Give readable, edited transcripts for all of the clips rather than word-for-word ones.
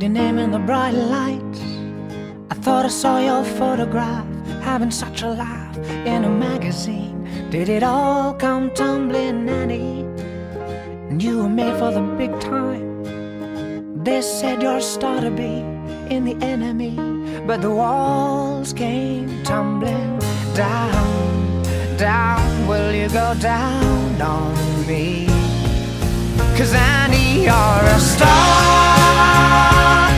your name in the bright lights. I thought I saw your photograph, having such a laugh in a magazine. Did it all come tumbling, Annie? And you were made for the big time. They said you're a star to be in the enemy, but the walls came tumbling down. Down, will you go down on me? 'Cause Annie, you're a star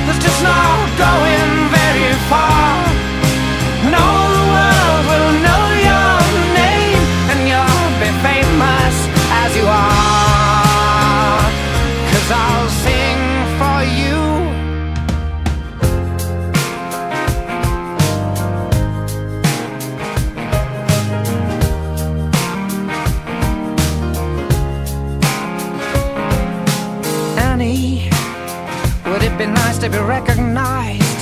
that's just not going very far, and all the world will know your name, and you'll be famous as you are. 'Cause I'll sing for you. Annie, would it be nice to be recognized?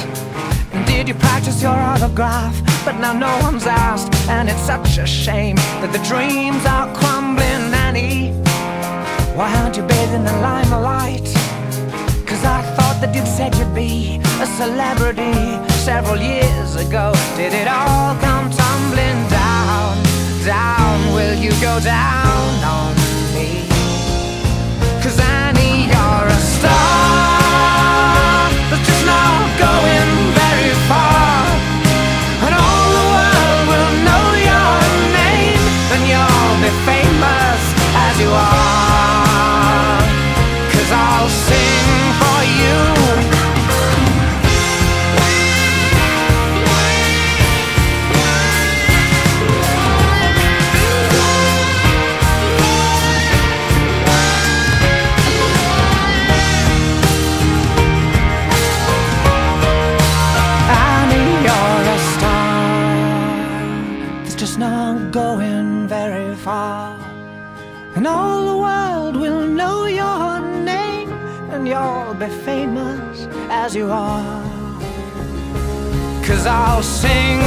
And did you practice your autograph? But now no one's asked, and it's such a shame that the dreams are crumbling, Annie. Why aren't you bathed in the limelight? 'Cause I thought that you'd said you'd be a celebrity several years ago. Did it all come tumbling down? Down, will you go down on me? 'Cause Annie, you're a star that's just not going very far, and all the world will know your name, and you'll be famous as you are. 'Cause I'll sing for you. Just not going very far, and all the world will know your name, and you'll be famous as you are. 'Cause I'll sing